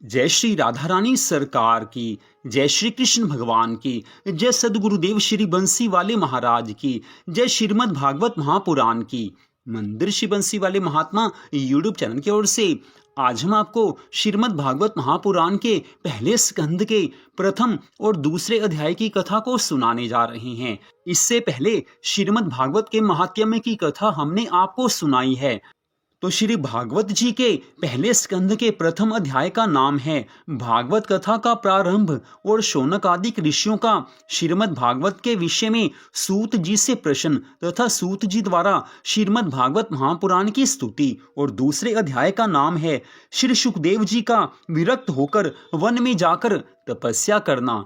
जय श्री राधा रानी सरकार की, जय श्री कृष्ण भगवान की, जय सदगुरुदेव श्री बंसी वाले महाराज की, जय श्रीमद् भागवत महापुराण की। मंदिर श्री बंसी वाले महात्मा यूट्यूब चैनल की ओर से आज हम आपको श्रीमद् भागवत महापुराण के पहले स्कंद के प्रथम और दूसरे अध्याय की कथा को सुनाने जा रहे हैं। इससे पहले श्रीमद् भागवत के महात्म्य की कथा हमने आपको सुनाई है। तो श्री भागवत जी के पहले स्कंद के प्रथम अध्याय का नाम है भागवत कथा का प्रारंभ और शौनक आदि ऋषियों का श्रीमद् भागवत के विषय में सूत जी से प्रश्न तथा सूत जी द्वारा श्रीमद् भागवत महापुराण की स्तुति। और दूसरे अध्याय का नाम है श्री सुखदेव जी का विरक्त होकर वन में जाकर तपस्या करना।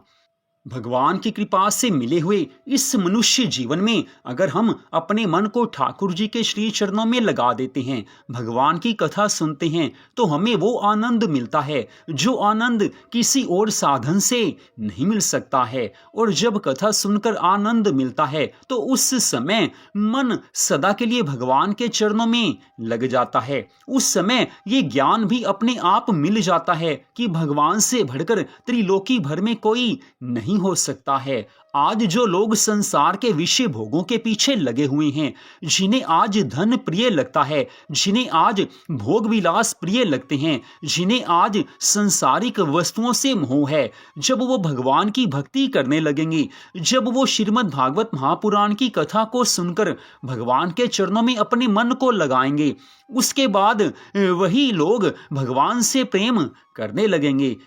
भगवान की कृपा से मिले हुए इस मनुष्य जीवन में अगर हम अपने मन को ठाकुर जी के श्री चरणों में लगा देते हैं, भगवान की कथा सुनते हैं, तो हमें वो आनंद मिलता है जो आनंद किसी और साधन से नहीं मिल सकता है। और जब कथा सुनकर आनंद मिलता है तो उस समय मन सदा के लिए भगवान के चरणों में लग जाता है। उस समय ये ज्ञान भी अपने आप मिल जाता है कि भगवान से बढ़कर त्रिलोकी भर में कोई नहीं हो सकता है। आज जो लोग संसार के विषय भोगों के पीछे लगे हुए हैं, जिन्हें आज धन प्रिय लगता है, जिन्हें आज भोग विलास प्रिय लगते हैं, जिन्हें आज संसारिक वस्तुओं से मोह है, जब वो भगवान की भक्ति करने लगेंगे, जब वो श्रीमद् भागवत महापुराण की कथा को सुनकर भगवान के चरणों में अपने मन को लगाएंगे, उसके बाद वही लोग भगवान से प्रेम करने लगेंगे।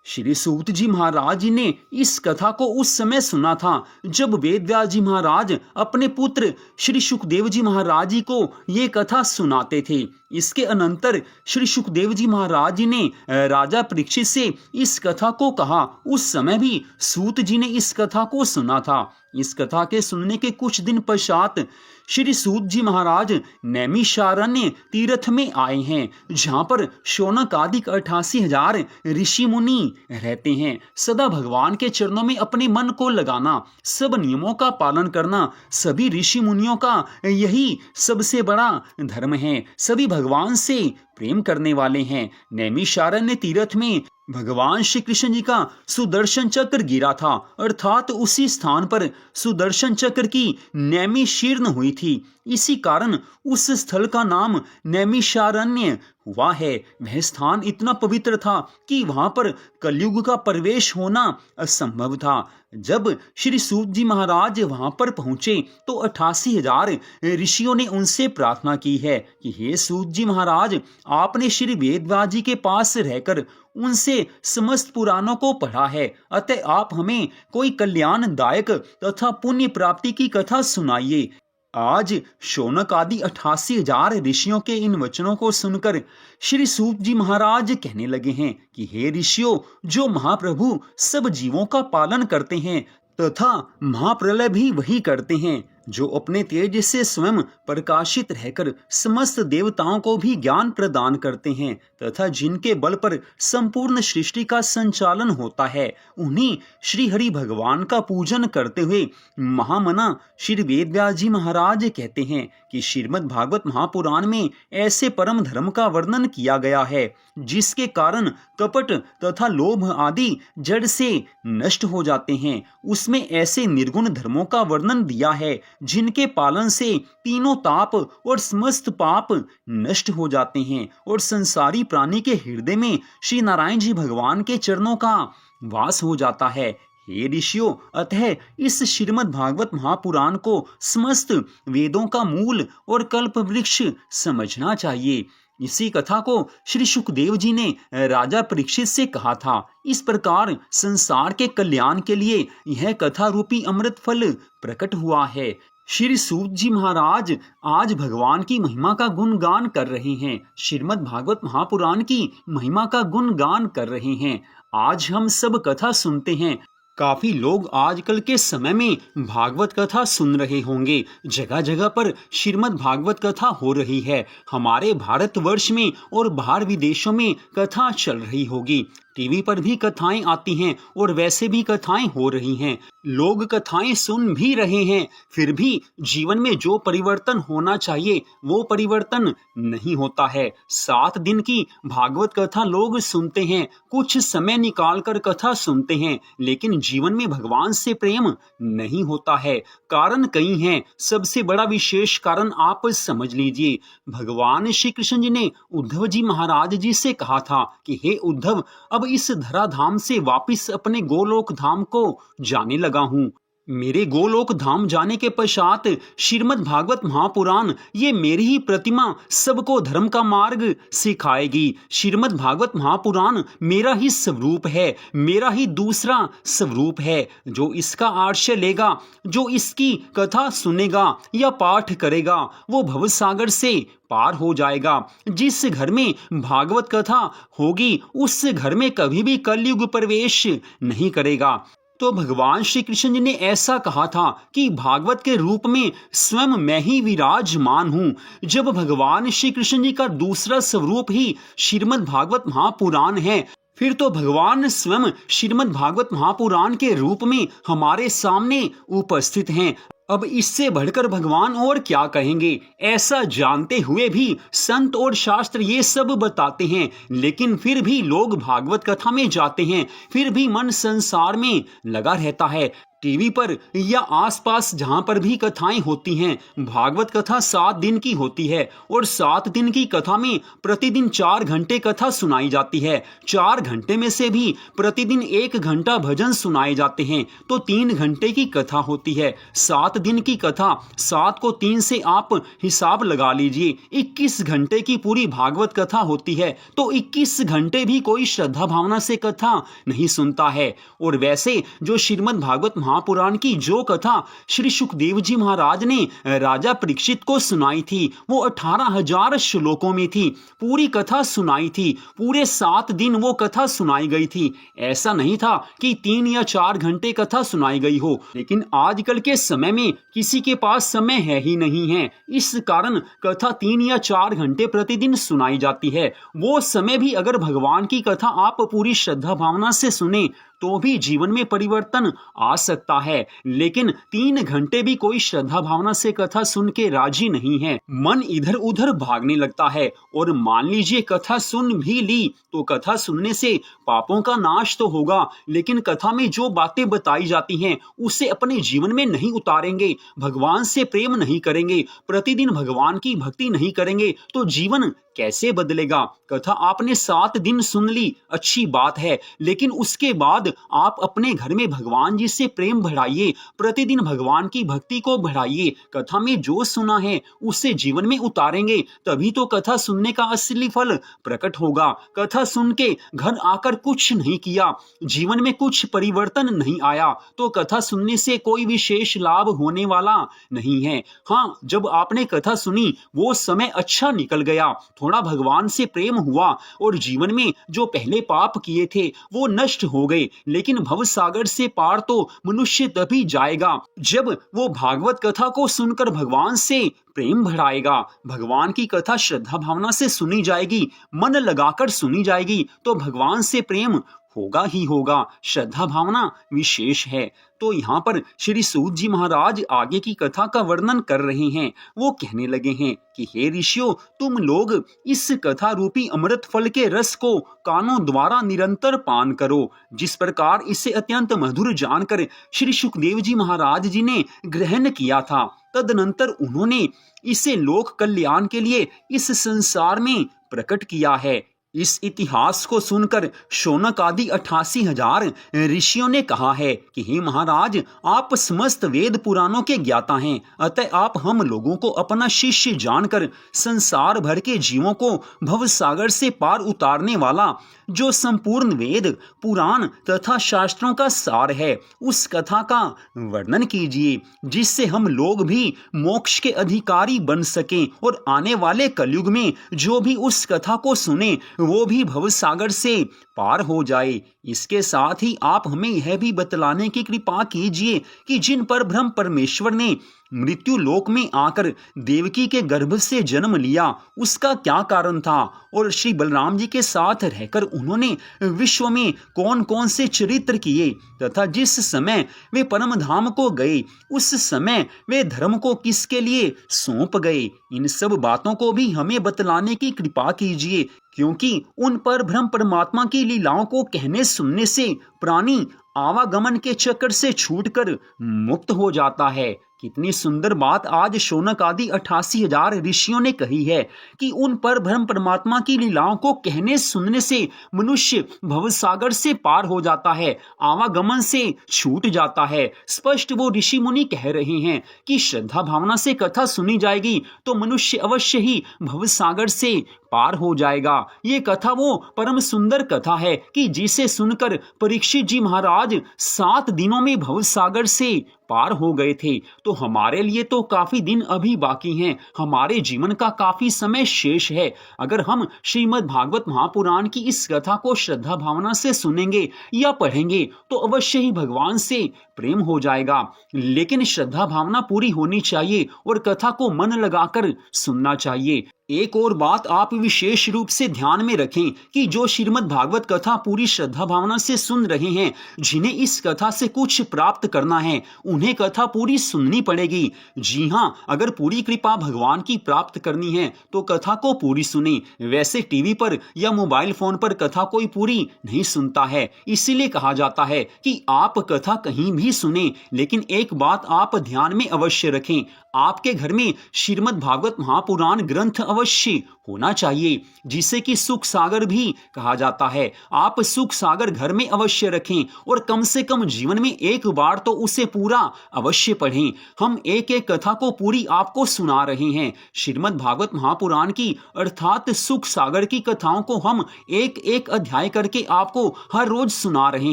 श्री सूत जी महाराज जी ने इस कथा को उस समय सुना था जब वेदव्यास जी महाराज अपने पुत्र श्री सुखदेव जी महाराज जी को ये कथा सुनाते थे। इसके अनंतर श्री सुखदेव जी महाराज जी ने राजा परीक्षित से इस कथा को कहा। उस समय भी सूत जी ने इस कथा को सुना था। इस कथा के सुनने के कुछ दिन पश्चात श्री सूत जी महाराज नैमिषारण्य तीर्थ में आए हैं, जहाँ पर शौनक आदि 88,000 ऋषि मुनि रहते हैं। सदा भगवान के चरणों में अपने मन को लगाना, सब नियमों का पालन करना, सभी ऋषि मुनियों का यही सबसे बड़ा धर्म है। सभी भगवान से प्रेम करने वाले हैं। नैमिषारण्य तीर्थ में भगवान श्री कृष्ण जी का सुदर्शन चक्र गिरा था, अर्थात उसी स्थान पर सुदर्शन चक्र की नैमि शीर्ण हुई थी। इसी कारण उस स्थल का नाम नैमिषारण्य हुआ है। वह स्थान इतना पवित्र था कि वहां पर कलयुग का प्रवेश होना असंभव था। जब श्री सूत जी महाराज वहां पर पहुंचे तो 88,000 ऋषियों ने उनसे प्रार्थना की है कि हे सूत जी महाराज, आपने श्री वेदव्यास जी के पास रहकर उनसे समस्त पुराणों को पढ़ा है, अतः आप हमें कोई कल्याणदायक तथा पुण्य प्राप्ति की कथा सुनाइए। आज शौनक आदि 88,000 ऋषियों के इन वचनों को सुनकर श्री सूत जी महाराज कहने लगे हैं कि हे ऋषियों, जो महाप्रभु सब जीवों का पालन करते हैं तथा महाप्रलय भी वही करते हैं, जो अपने तेज से स्वयं प्रकाशित रहकर समस्त देवताओं को भी ज्ञान प्रदान करते हैं तथा जिनके बल पर संपूर्ण सृष्टि का संचालन होता है, उन्हीं श्री हरि भगवान का पूजन करते हुए महामना श्री वेदव्यास जी महाराज कहते हैं कि श्रीमद् भागवत महापुराण में ऐसे परम धर्म का वर्णन किया गया है जिसके कारण कपट तथा लोभ आदि जड़ से नष्ट हो जाते हैं। उसमें ऐसे निर्गुण धर्मों का वर्णन दिया है जिनके पालन से तीनों ताप और समस्त पाप नष्ट हो जाते हैं और संसारी प्राणी के हृदय में श्री नारायण जी भगवान के चरणों का वास हो जाता है। हे ऋषियों, अतः इस श्रीमद् भागवत महापुराण को समस्त वेदों का मूल और कल्प वृक्ष समझना चाहिए। इसी कथा को श्री सुखदेव जी ने राजा परीक्षित से कहा था। इस प्रकार संसार के कल्याण के लिए यह कथा रूपी अमृत फल प्रकट हुआ है। श्री सूत जी महाराज आज भगवान की महिमा का गुणगान कर रहे हैं, श्रीमद् भागवत महापुराण की महिमा का गुणगान कर रहे हैं। आज हम सब कथा सुनते हैं। काफी लोग आजकल के समय में भागवत कथा सुन रहे होंगे। जगह जगह पर श्रीमद् भागवत कथा हो रही है। हमारे भारतवर्ष में और बाहर विदेशों में कथा चल रही होगी। टीवी पर भी कथाएं आती हैं और वैसे भी कथाएं हो रही हैं। लोग कथाएं सुन भी रहे हैं, फिर भी जीवन में जो परिवर्तन होना चाहिए वो परिवर्तन नहीं होता है। 7 दिन की भागवत कथा लोग सुनते हैं, कुछ समय निकालकर कथा सुनते हैं, लेकिन जीवन में भगवान से प्रेम नहीं होता है। कारण कई हैं, सबसे बड़ा विशेष कारण आप समझ लीजिए। भगवान श्री कृष्ण जी ने उद्धव जी महाराज जी से कहा था कि हे उद्धव, अब इस धराधाम से वापिस अपने गोलोक धाम को जाने लगा हूं। मेरे गोलोक धाम जाने के पश्चात श्रीमद् भागवत महापुराण ये मेरी ही प्रतिमा सबको धर्म का मार्ग सिखाएगी। श्रीमद् भागवत महापुराण मेरा ही स्वरूप है, मेरा ही दूसरा स्वरूप है। जो इसका आश्रय लेगा, जो इसकी कथा सुनेगा या पाठ करेगा, वो भवसागर से पार हो जाएगा। जिस घर में भागवत कथा होगी उस घर में कभी भी कलयुग प्रवेश नहीं करेगा। तो भगवान श्री कृष्ण जी ने ऐसा कहा था कि भागवत के रूप में स्वयं मैं ही विराजमान हूँ। जब भगवान श्री कृष्ण जी का दूसरा स्वरूप ही श्रीमद् भागवत महापुराण है, फिर तो भगवान स्वयं श्रीमद् भागवत महापुराण के रूप में हमारे सामने उपस्थित हैं। अब इससे बढ़कर भगवान और क्या कहेंगे। ऐसा जानते हुए भी संत और शास्त्र ये सब बताते हैं, लेकिन फिर भी लोग भागवत कथा में जाते हैं, फिर भी मन संसार में लगा रहता है। टीवी पर या आसपास जहां पर भी कथाएं होती हैं, भागवत कथा 7 दिन की होती है और 7 दिन की कथा में प्रतिदिन 4 घंटे कथा सुनाई जाती है। 4 घंटे में से भी प्रतिदिन 1 घंटा भजन सुनाए जाते हैं, तो 3 घंटे की कथा होती है। 7 दिन की कथा, 7 को 3 से आप हिसाब लगा लीजिए, 21 घंटे की पूरी भागवत कथा होती है। तो 21 घंटे भी कोई श्रद्धा भावना से कथा नहीं सुनता है। और वैसे जो श्रीमद् भागवत महापुराण की जो कथा श्री सुखदेव जी महाराज ने राजा परीक्षित को सुनाई थी, वो 18,000 श्लोकों में थी। पूरी कथा सुनाई थी, पूरे 7 दिन वो कथा सुनाई गई थी। ऐसा नहीं था कि 3 या 4 घंटे कथा सुनाई गई हो, लेकिन आजकल के समय में किसी के पास समय है ही नहीं है। इस कारण कथा 3 या 4 घंटे प्रतिदिन सुनाई जाती है। वो समय भी अगर भगवान की कथा आप पूरी श्रद्धा भावना से सुने तो भी जीवन में परिवर्तन आ सकता है, लेकिन 3 घंटे भी कोई श्रद्धा भावना से कथा सुन के राजी नहीं है। मन इधर उधर भागने लगता है। और मान लीजिए कथा सुन भी ली तो कथा सुनने से पापों का नाश तो होगा, लेकिन कथा में जो बातें बताई जाती हैं उसे अपने जीवन में नहीं उतारेंगे, भगवान से प्रेम नहीं करेंगे, प्रतिदिन भगवान की भक्ति नहीं करेंगे, तो जीवन कैसे बदलेगा। कथा आपने 7 दिन सुन ली, अच्छी बात है, लेकिन उसके बाद आप अपने घर में भगवान जी से प्रेम बढ़ाइए, प्रतिदिन भगवान की भक्ति को बढ़ाइए। कथा में जो सुना है उसे जीवन में उतारेंगे, तभी तो कथा सुनने का असली फल प्रकट होगा। कथा सुन के घर आकर कुछ नहीं किया, जीवन में कुछ परिवर्तन नहीं आया, तो कथा सुनने से कोई विशेष लाभ होने वाला नहीं है। हाँ, जब आपने कथा सुनी वो समय अच्छा निकल गया, थोड़ा भगवान से प्रेम हुआ और जीवन में जो पहले पाप किए थे वो नष्ट हो गए, लेकिन भवसागर से पार तो मनुष्य तभी जाएगा जब वो भागवत कथा को सुनकर भगवान से प्रेम बढ़ाएगा। भगवान की कथा श्रद्धा भावना से सुनी जाएगी, मन लगाकर सुनी जाएगी, तो भगवान से प्रेम होगा ही होगा। श्रद्धा भावना विशेष है। तो यहाँ पर श्री सूत जी महाराज आगे की कथा का वर्णन कर रहे हैं। वो कहने लगे हैं कि हे ऋषियों, तुम लोग इस कथा रूपी अमृत फल के रस को कानों द्वारा निरंतर पान करो। जिस प्रकार इसे अत्यंत मधुर जानकर श्री सुखदेव जी महाराज जी ने ग्रहण किया था, तदनंतर उन्होंने इसे लोक कल्याण के लिए इस संसार में प्रकट किया है। इस इतिहास को सुनकर शौनक आदि 88,000 ऋषियों ने कहा है कि हे महाराज, आप समस्त वेद पुराणों के ज्ञाता हैं, अतः आप हम लोगों को अपना शिष्य जानकर संसार भर के जीवों को भवसागर से पार उतारने वाला जो संपूर्ण वेद पुराण तथा शास्त्रों का सार है, उस कथा का वर्णन कीजिए, जिससे हम लोग भी मोक्ष के अधिकारी बन सकें और आने वाले कलयुग में जो भी उस कथा को सुने वो भी भव सागर से पार हो जाए। इसके साथ ही आप हमें यह भी बतलाने की कृपा कीजिए कि जिन पर ब्रह्म परमेश्वर ने मृत्यु लोक में आकर देवकी के गर्भ से जन्म लिया, उसका क्या कारण था, और श्री बलराम जी के साथ रहकर उन्होंने विश्व में कौन कौन से चरित्र किए, तथा जिस समय वे परम धाम को गए उस समय वे धर्म को किसके लिए सौंप गए। इन सब बातों को भी हमें बतलाने की कृपा कीजिए, क्योंकि उन पर ब्रह्म परमात्मा की लीलाओं को कहने सुनने से प्राणी आवागमन के चक्कर से छूटकर मुक्त हो जाता है। कितनी सुंदर बात आज शौनक आदि 88,000 ऋषियों ने कही है कि उन पर ब्रह्म परमात्मा की लीलाओं को कहने सुनने से मनुष्य भवसागर से पार हो जाता है, आवागमन से छूट जाता है। स्पष्ट वो ऋषि मुनि कह रहे हैं कि श्रद्धा भावना से कथा सुनी जाएगी तो मनुष्य अवश्य ही भवसागर से पार हो जाएगा। ये कथा वो परम सुंदर कथा है कि जिसे सुनकर परीक्षित जी महाराज 7 दिनों में भवसागर से पार हो गए थे। तो हमारे लिए तो काफी दिन अभी बाकी हैं, हमारे जीवन का काफी समय शेष है। अगर हम श्रीमद् भागवत महापुराण की इस कथा को श्रद्धा भावना से सुनेंगे या पढ़ेंगे तो अवश्य ही भगवान से प्रेम हो जाएगा। लेकिन श्रद्धा भावना पूरी होनी चाहिए और कथा को मन लगाकर सुनना चाहिए। एक और बात आप विशेष रूप से ध्यान में रखें कि जो श्रीमद् भागवत कथा पूरी श्रद्धा भावना से सुन रहे हैं, जिन्हें इस कथा से कुछ प्राप्त करना है, उन्हें कथा पूरी सुननी पड़ेगी। जी हाँ, अगर पूरी कृपा भगवान की प्राप्त करनी है तो कथा को पूरी सुने। वैसे टीवी पर या मोबाइल फोन पर कथा कोई पूरी नहीं सुनता है, इसीलिए कहा जाता है कि आप कथा कहीं भी सुने। लेकिन एक बात आप ध्यान में अवश्य रखें, आपके घर में श्रीमद् भागवत महापुराण ग्रंथ अवश्य होना चाहिए, जिसे कि सुख सागर भी कहा जाता है। आप सुख सागर घर में अवश्य रखें और कम से कम जीवन में एक बार तो उसे पूरा अवश्य पढ़ें। हम एक एक कथा को पूरी आपको सुना रहे हैं। श्रीमद् भागवत महापुराण की अर्थात सुख सागर की कथाओं को हम एक एक अध्याय करके आपको हर रोज सुना रहे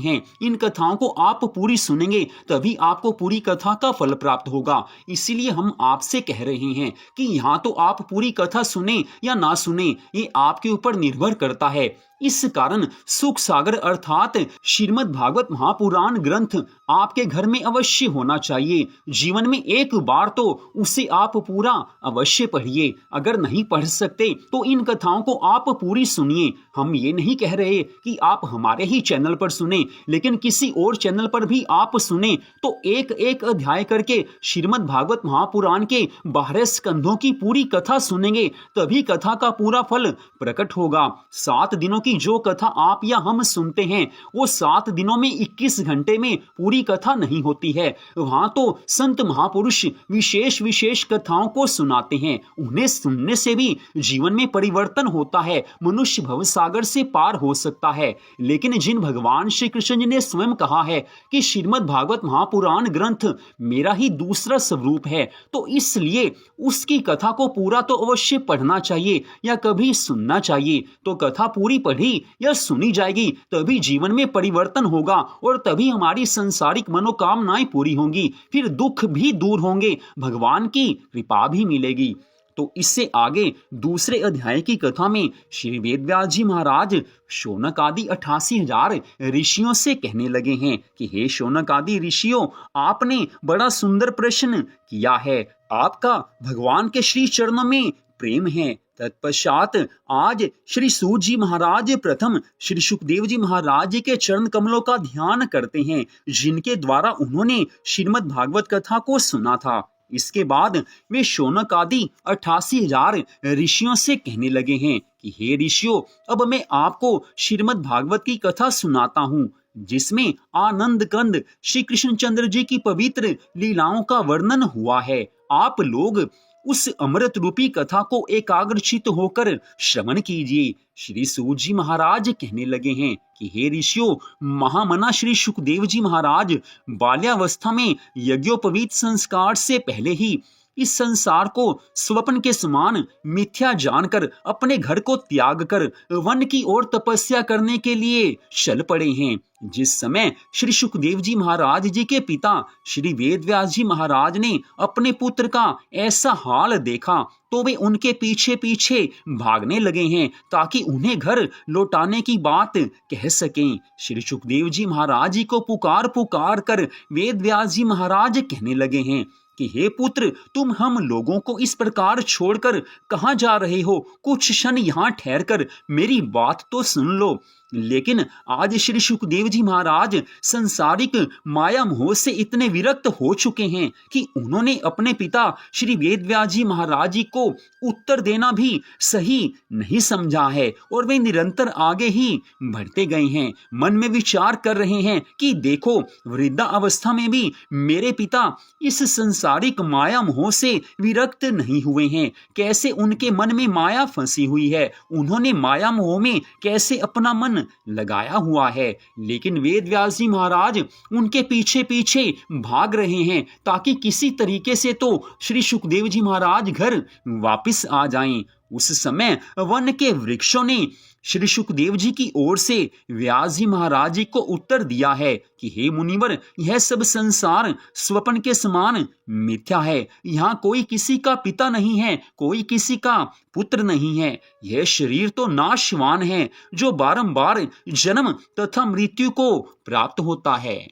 हैं। इन कथाओं को आप पूरी सुनेंगे तभी आपको पूरी कथा का फल प्राप्त होगा। इसीलिए हम आपसे कह रहे हैं कि यहाँ तो आप पूरी कथा सुने या ना सुने, ये आपके ऊपर निर्भर करता है। इस कारण सुख सागर अर्थात श्रीमद् भागवत महापुराण ग्रंथ आपके घर में अवश्य होना चाहिए। जीवन में एक बार तो उसे आप पूरा अवश्य पढ़िए। अगर नहीं पढ़ सकते तो इन कथाओं को आप पूरी सुनिए। हम ये नहीं कह रहे कि आप हमारे ही चैनल पर सुने, लेकिन किसी और चैनल पर भी आप सुने तो एक एक अध्याय करके श्रीमद् भागवत महापुराण के 12 स्कंधों की पूरी कथा सुनेंगे, तभी कथा का पूरा फल प्रकट होगा। 7 दिनों की जो कथा आप या हम सुनते हैं वो 7 दिनों में 21 घंटे में पूरी कथा नहीं होती है। वहां तो संत महापुरुष विशेष विशेष कथाओं को सुनाते हैं। उन्हें सुनने से भी जीवन में परिवर्तन होता है, मनुष्य भवसागर से पार हो सकता है। लेकिन जिन भगवान श्री कृष्ण जी ने स्वयं कहा है कि श्रीमद् भागवत महापुराण ग्रंथ मेरा ही दूसरा स्वरूप है, तो इसलिए उसकी कथा को पूरा तो अवश्य पढ़ना चाहिए या कभी सुनना चाहिए। तो कथा पूरी पढ़ी या सुनी जाएगी तभी जीवन में परिवर्तन होगा और तभी हमारी सांसारिक मनोकामनाएं पूरी होंगी, फिर दुख भी दूर होंगे, भगवान की कृपा भी मिलेगी। तो इससे आगे दूसरे अध्याय की कथा में श्री वेदव्यास जी महाराज शौनक आदि 88,000 ऋषियों से कहने लगे हैं कि हे शौनक आदि ऋषियों, आपने बड़ा सुंदर प्रश्न किया है। आपका भगवान के श्री चरणों में प्रेम है। तत्पश्चात आज श्री सूत जी महाराज प्रथम श्री सुखदेव जी महाराज के चरण कमलों का ध्यान करते हैं, जिनके द्वारा उन्होंने श्रीमद् भागवत कथा को सुना था। इसके बाद वे शौनक आदि 88,000 ऋषियों से कहने लगे हैं कि हे ऋषियों, अब मैं आपको श्रीमद् भागवत की कथा सुनाता हूँ, जिसमें आनंद कंद श्री कृष्णचंद्र जी की पवित्र लीलाओं का वर्णन हुआ है। आप लोग उस अमृत रूपी कथा को एकाग्रचित होकर श्रवण कीजिए। श्री सूत जी महाराज कहने लगे हैं कि हे ऋषियों, महामना श्री सुखदेव जी महाराज बाल्यावस्था में यज्ञोपवीत संस्कार से पहले ही इस संसार को स्वप्न के समान मिथ्या जानकर अपने घर को त्याग कर वन की ओर तपस्या करने के लिए चल पड़े हैं। जिस समय श्री सुखदेव जी महाराज जी के पिता श्री वेदव्यास जी महाराज ने अपने पुत्र का ऐसा हाल देखा तो वे उनके पीछे पीछे भागने लगे हैं ताकि उन्हें घर लौटाने की बात कह सकें। श्री सुखदेव जी महाराज जी को पुकार पुकार कर वेदव्यास जी महाराज कहने लगे हैं कि हे पुत्र, तुम हम लोगों को इस प्रकार छोड़कर कहाँ जा रहे हो? कुछ क्षण यहाँ ठहर कर मेरी बात तो सुन लो। लेकिन आज श्री सुखदेव जी महाराज संसारिक माया मोह से इतने विरक्त हो चुके हैं कि उन्होंने अपने पिता श्री वेदव्यास जी महाराज जी को उत्तर देना भी सही नहीं समझा है और वे निरंतर आगे ही बढ़ते गए हैं। मन में विचार कर रहे हैं कि देखो, वृद्धा अवस्था में भी मेरे पिता इस संसारिक माया मोह से विरक्त नहीं हुए हैं। कैसे उनके मन में माया फंसी हुई है, उन्होंने माया मोह में कैसे अपना मन लगाया हुआ है। लेकिन वेदव्यास जी महाराज उनके पीछे पीछे भाग रहे हैं ताकि किसी तरीके से तो श्री सुखदेव जी महाराज घर वापस आ जाएं। उस समय वन के वृक्षों ने श्री सुखदेव जी की ओर से व्यास जी महाराज जी को उत्तर दिया है कि हे मुनिवर, यह सब संसार स्वप्न के समान मिथ्या है। यहाँ कोई किसी का पिता नहीं है, कोई किसी का पुत्र नहीं है। यह शरीर तो नाशवान है जो बारंबार जन्म तथा मृत्यु को प्राप्त होता है।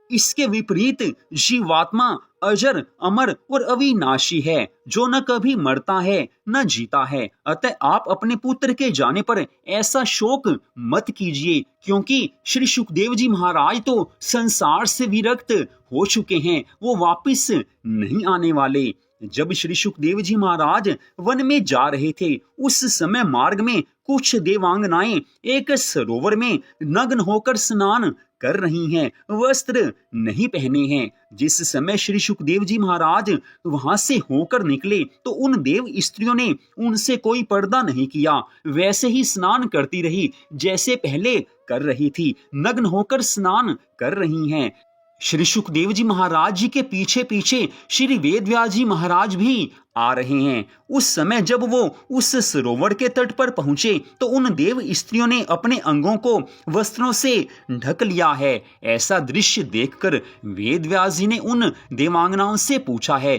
इसके विपरीत जीवात्मा अजर, अमर और अविनाशी है, जो न कभी मरता है न जीता है। अतः आप अपने पुत्र के जाने पर ऐसा शोक मत कीजिए, क्योंकि श्री सुखदेव जी महाराज तो संसार से विरक्त हो चुके हैं, वो वापिस नहीं आने वाले। जब श्री सुखदेव जी महाराज वन में जा रहे थे, उस समय मार्ग में कुछ देवांगनाएं एक सरोवर में नग्न होकर स्नान कर रही हैं, वस्त्र नहीं पहने हैं। जिस समय श्री सुखदेव जी महाराज वहां से होकर निकले तो उन देव स्त्रियों ने उनसे कोई पर्दा नहीं किया, वैसे ही स्नान करती रही जैसे पहले कर रही थी, नग्न होकर स्नान कर रही हैं। श्री सुखदेव जी महाराज जी के पीछे पीछे श्री वेदव्यास जी महाराज भी आ रहे हैं। उस समय जब वो उस सरोवर के तट पर पहुंचे तो उन देव स्त्रियों ने अपने अंगों को वस्त्रों से ढक लिया है। ऐसा दृश्य देखकर वेदव्यास जी ने उन देवांगनाओं से पूछा है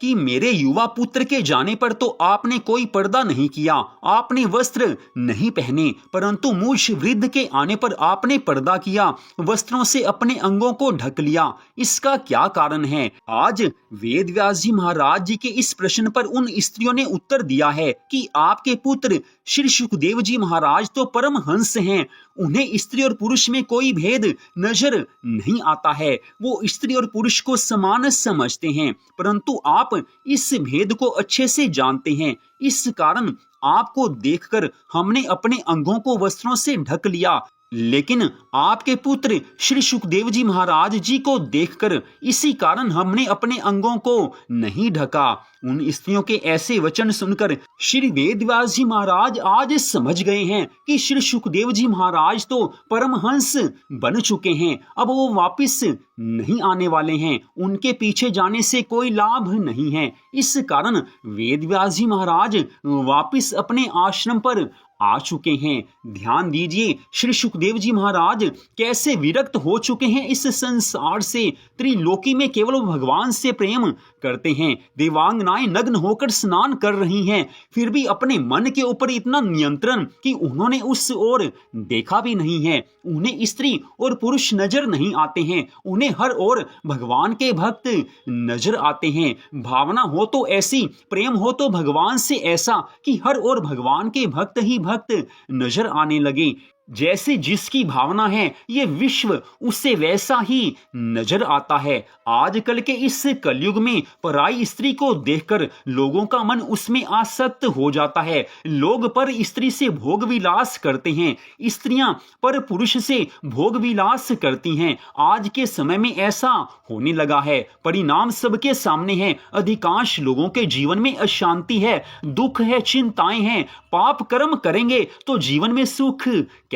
कि मेरे युवा पुत्र के जाने पर तो आपने कोई पर्दा नहीं किया, आपने वस्त्र नहीं पहने, परंतु मुझ वृद्ध के आने पर आपने पर्दा किया, वस्त्रों से अपने अंगों को ढक लिया। इसका क्या कारण है? आज वेदव्यास जी महाराज जी के इस प्रश्न पर उन स्त्रियों ने उत्तर दिया है कि आपके पुत्र श्री सुखदेव जी महाराज तो परमहंस हैं, उन्हें स्त्री और पुरुष में कोई भेद नजर नहीं आता है। वो स्त्री और पुरुष को समान समझते हैं, परंतु आप इस भेद को अच्छे से जानते हैं। इस कारण आपको देखकर हमने अपने अंगों को वस्त्रों से ढक लिया, लेकिन आपके पुत्र श्री सुखदेव जी महाराज जी को देखकर इसी कारण हमने अपने अंगों को नहीं ढका। उन स्त्रियों के ऐसे वचन सुनकर श्री वेदव्यास जी महाराज आज समझ गए हैं कि श्री सुखदेव जी महाराज तो परमहंस बन चुके हैं, अब वो वापिस नहीं आने वाले हैं, उनके पीछे जाने से कोई लाभ नहीं है। इस कारण वेदव्यास जी महाराज वापिस अपने आश्रम पर आ चुके हैं। ध्यान दीजिए, श्री सुखदेव जी महाराज कैसे विरक्त हो चुके हैं इस संसार से। त्रिलोकी में केवल भगवान से प्रेम करते हैं। देवांगनाएं नग्न होकर स्नान कर रही हैं, फिर भी अपने मन के ऊपर इतना नियंत्रण कि उन्होंने उस ओर देखा भी नहीं है। उन्हें स्त्री और पुरुष नजर नहीं आते हैं, उन्हें हर ओर भगवान के भक्त नजर आते हैं। भावना हो तो ऐसी, प्रेम हो तो भगवान से ऐसा कि हर ओर भगवान के भक्त ही भक्त नजर आने लगे। जैसे जिसकी भावना है ये विश्व उससे वैसा ही नजर आता है। आजकल के इस कलयुग में पराई स्त्री को देखकर लोगों का मन उसमें आसक्त हो जाता है। लोग पर स्त्री से भोग विलास करते हैं, स्त्रियां पर पुरुष से भोग विलास करती हैं। आज के समय में ऐसा होने लगा है। परिणाम सबके सामने है। अधिकांश लोगों के जीवन में अशांति है, दुख है, चिंताएं हैं। पाप कर्म करेंगे तो जीवन में सुख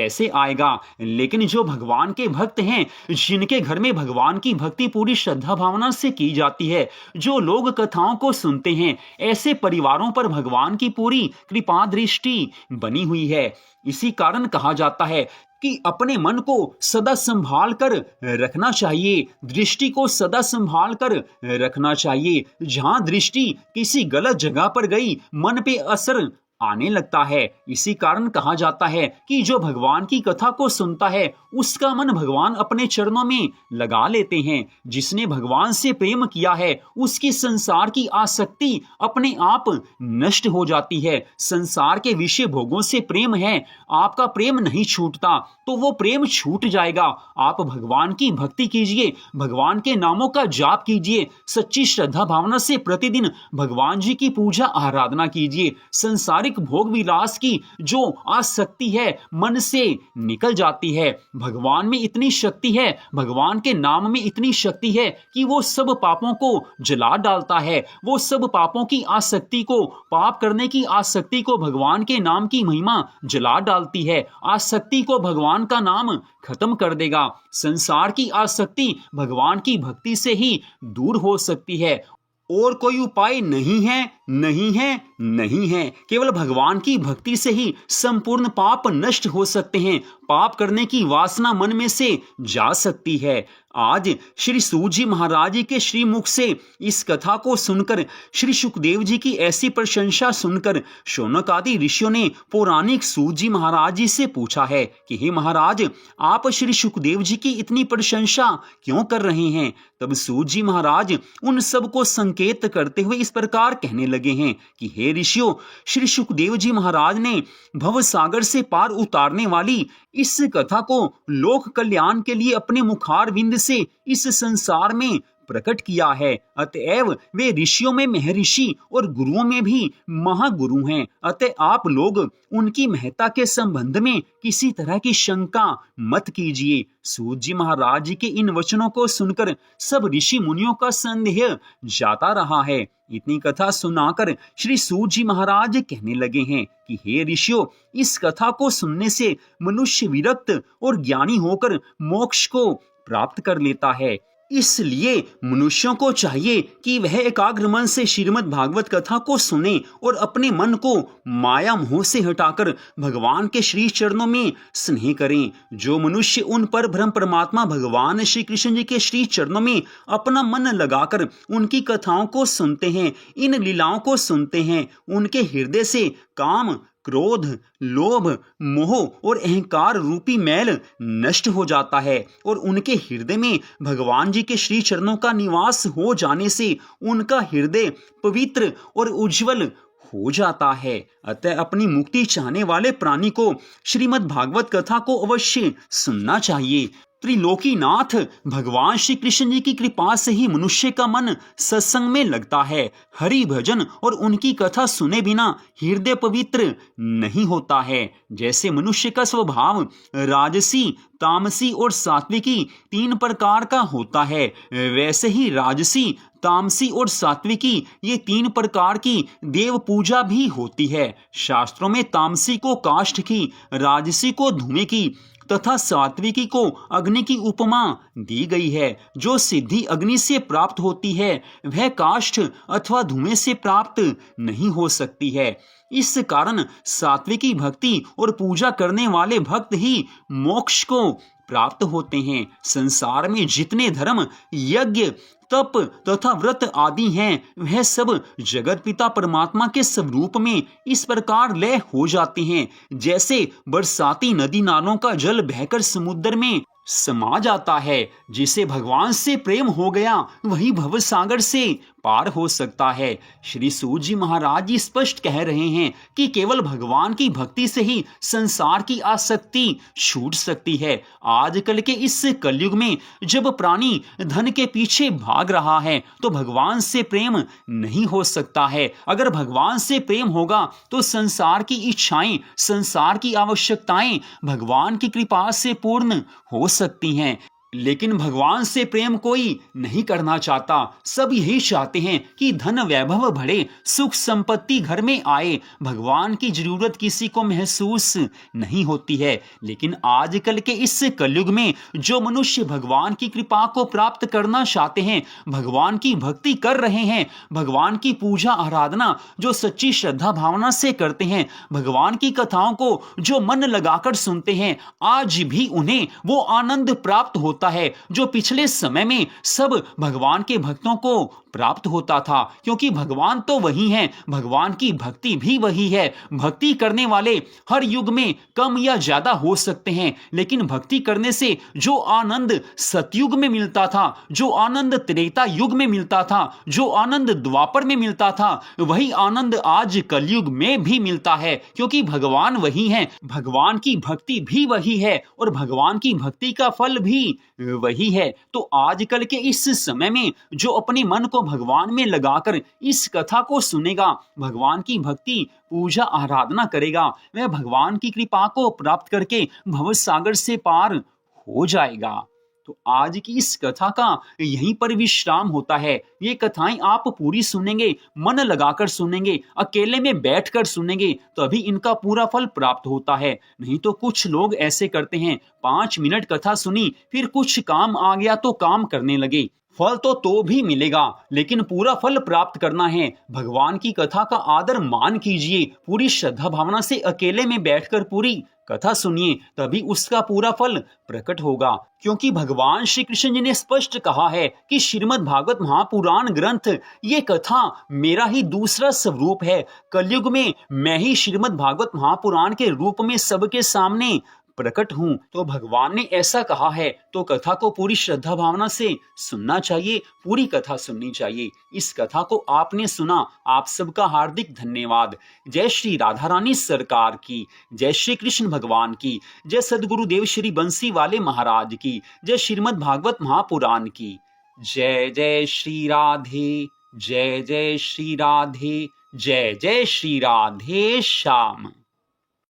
कैसे आएगा। लेकिन जो भगवान के भक्त हैं, जिनके घर में भगवान की भक्ति पूरी श्रद्धा भावना से की जाती है, जो लोग कथाओं को सुनते हैं, ऐसे परिवारों पर भगवान की पूरी कृपा दृष्टि बनी हुई है। इसी कारण कहा जाता है कि अपने मन को सदा संभाल कर रखना चाहिए, दृष्टि को सदा संभाल कर रखना चाहिए। जहां दृष्टि किसी गलत जगह पर गई, मन पे असर आने लगता है। इसी कारण कहा जाता है कि जो भगवान की कथा को सुनता है, उसका मन भगवान अपने चरणों में लगा लेते हैं। जिसने भगवान से प्रेम किया है, उसकी संसार की आसक्ति अपने आप नष्ट हो जाती है। संसार के विषय भोगों से प्रेम है, आपका प्रेम नहीं छूटता, तो वो प्रेम छूट जाएगा। आप भगवान की भक्ति कीजिए, भगवान के नामों का जाप कीजिए, सच्ची श्रद्धा भावना से प्रतिदिन भगवान जी की पूजा आराधना कीजिए। संसारिक भोग विलास की जो आसक्ति है, मन से निकल जाती है। भगवान में इतनी शक्ति है, भगवान के नाम में इतनी शक्ति है कि वो सब पापों को जला डालता है। वो सब पापों की आसक्ति को, पाप करने की आसक्ति को भगवान के नाम की महिमा जला डालती है। आसक्ति को भगवान का नाम खत्म कर देगा। संसार की आसक्ति भगवान की भक्ति से ही दूर हो सकती है। और कोई उपाय नहीं है, नहीं है, नहीं है। केवल भगवान की भक्ति से ही संपूर्ण पाप नष्ट हो सकते हैं। पाप करने की वासना मन में से जा सकती है। आज श्री सूत जी महाराज जी के श्रीमुख से इस कथा को सुनकर, श्री सुखदेव जी की ऐसी प्रशंसा सुनकर शौनक आदि ऋषियों ने पौराणिक सूत जी महाराज जी से पूछा है कि हे महाराज, आप श्री सुखदेव जी की इतनी प्रशंसा क्यों कर रहे हैं। तब सूत जी महाराज उन सब को संकेत करते हुए इस प्रकार कहने लगे हैं कि हे ऋषियों, श्री सुखदेव जी महाराज ने भव सागर से पार उतारने वाली इस कथा को लोक कल्याण के लिए अपने मुखार विंद से इस संसार में प्रकट किया है। अतएव वे ऋषियों में महर्षि और गुरुओं में भी महागुरु हैं। अतः आप लोग उनकी महत्ता के संबंध में किसी तरह की शंका मत कीजिए। सूत जी महाराज जी के इन वचनों को सुनकर सब ऋषि मुनियों का संदेह जाता रहा है। इतनी कथा सुनाकर श्री सूत जी महाराज कहने लगे हैं कि हे ऋषियों, इस कथा को सुनने से मनुष्य विरक्त और ज्ञानी होकर मोक्ष को प्राप्त कर लेता है। इसलिए मनुष्यों को चाहिए कि वह एकाग्र मन से श्रीमद् भागवत कथा को सुने और अपने मन को माया मोह से हटाकर भगवान के श्री चरणों में स्नेह करें। जो मनुष्य उन पर ब्रह्म परमात्मा भगवान श्री कृष्ण जी के श्री चरणों में अपना मन लगाकर उनकी कथाओं को सुनते हैं, इन लीलाओं को सुनते हैं, उनके हृदय से काम, क्रोध, लोभ, मोह और अहंकार रूपी मैल नष्ट हो जाता है और उनके हृदय में भगवान जी के श्री चरणों का निवास हो जाने से उनका हृदय पवित्र और उज्जवल हो जाता है। अतः अपनी मुक्ति चाहने वाले प्राणी को श्रीमद् भागवत कथा को अवश्य सुनना चाहिए। त्रिलोकीनाथ भगवान श्री कृष्ण जी की कृपा से ही मनुष्य का मन सत्संग में लगता है। हरि भजन और उनकी कथा सुने बिना हृदय पवित्र नहीं होता है। जैसे मनुष्य का स्वभाव राजसी, तामसी और सात्विकी 3 प्रकार का होता है, वैसे ही राजसी, तामसी और सात्विकी ये 3 प्रकार की देव पूजा भी होती है। शास्त्रों में तामसी को काष्ठ की, राजसी को धुएं की तथा सात्विकी को अग्नि की उपमा दी गई है। जो सिद्धि अग्नि से प्राप्त होती है वह काष्ठ अथवा धुएं से प्राप्त नहीं हो सकती है। इस कारण सात्विकी भक्ति और पूजा करने वाले भक्त ही मोक्ष को प्राप्त होते हैं। संसार में जितने धर्म, यज्ञ, तप तथा व्रत आदि हैं, वह सब जगत पिता परमात्मा के स्वरूप में इस प्रकार लय हो जाते हैं जैसे बरसाती नदी नालों का जल बहकर समुद्र में समा जाता है। जिसे भगवान से प्रेम हो गया वही भव सागर से पार हो सकता है। श्री सूत जी महाराज जी स्पष्ट कह रहे हैं कि केवल भगवान की भक्ति से ही संसार की आसक्ति छूट सकती है। आजकल के इस कलयुग में जब प्राणी धन के पीछे भाग रहा है तो भगवान से प्रेम नहीं हो सकता है। अगर भगवान से प्रेम होगा तो संसार की इच्छाएं, संसार की आवश्यकताएं भगवान की कृपा से पूर्ण हो सकती हैं। लेकिन भगवान से प्रेम कोई नहीं करना चाहता। सब यही चाहते हैं कि धन वैभव बढ़े, सुख संपत्ति घर में आए। भगवान की जरूरत किसी को महसूस नहीं होती है। लेकिन आजकल के इस कलयुग में जो मनुष्य भगवान की कृपा को प्राप्त करना चाहते हैं, भगवान की भक्ति कर रहे हैं, भगवान की पूजा आराधना जो सच्ची श्रद्धा भावना से करते हैं, भगवान की कथाओं को जो मन लगाकर सुनते हैं, आज भी उन्हें वो आनंद प्राप्त होता है जो पिछले समय में सब भगवान के भक्तों को प्राप्त होता था। क्योंकि भगवान तो वही हैं, भगवान की भक्ति भी वही है। भक्ति करने वाले हर युग में कम या ज्यादा हो सकते हैं, लेकिन भक्ति करने से जो आनंद सतयुग में मिलता था, जो आनंद त्रेता युग में मिलता था, जो आनंद द्वापर में मिलता था, वही आनंद आज कलयुग में भी मिलता है। क्योंकि भगवान वही हैं, भगवान की भक्ति भी वही है और भगवान की भक्ति का फल भी वही है। तो आजकल के इस समय में जो अपने मन को भगवान में लगाकर इस कथा को सुनेगा, भगवान की भक्ति पूजा आराधना करेगा, वह भगवान की कृपा को प्राप्त करके भव सागर से पार हो जाएगा। तो आज की इस कथा का यहीं पर विश्राम होता है। ये कथाएं आप पूरी सुनेंगे, मन लगाकर सुनेंगे, अकेले में बैठकर सुनेंगे, तो अभी इनका पूरा फल प्राप्त होता है। नहीं तो कुछ लोग ऐसे करते हैं, 5 मिनट कथा सुनी, फिर कुछ काम आ गया तो काम करने लगे। फल तो भी मिलेगा, लेकिन पूरा फल प्राप्त करना है। भगवान की कथा का आदर मान कीजिए, पूरी श्रद्धा भावना से अकेले में बैठकर पूरी कथा सुनिए, तभी उसका पूरा फल प्रकट होगा। क्योंकि भगवान श्री कृष्ण जी ने स्पष्ट कहा है कि श्रीमद् भागवत महापुराण ग्रंथ ये कथा मेरा ही दूसरा स्वरूप है। कलयुग में मैं ही श्रीमद् भागवत महापुराण के रूप में सबके सामने प्रकट हूं। तो भगवान ने ऐसा कहा है, तो कथा को पूरी श्रद्धा भावना से सुनना चाहिए, पूरी कथा सुननी चाहिए। इस कथा को आपने सुना, आप सबका हार्दिक धन्यवाद। जय श्री राधा रानी सरकार की, जय श्री कृष्ण भगवान की, जय सदगुरुदेव श्री बंसी वाले महाराज की, जय श्रीमद् भागवत महापुराण की। जय जय श्री राधे, जय जय श्री राधे, जय जय श्री राधे श्याम।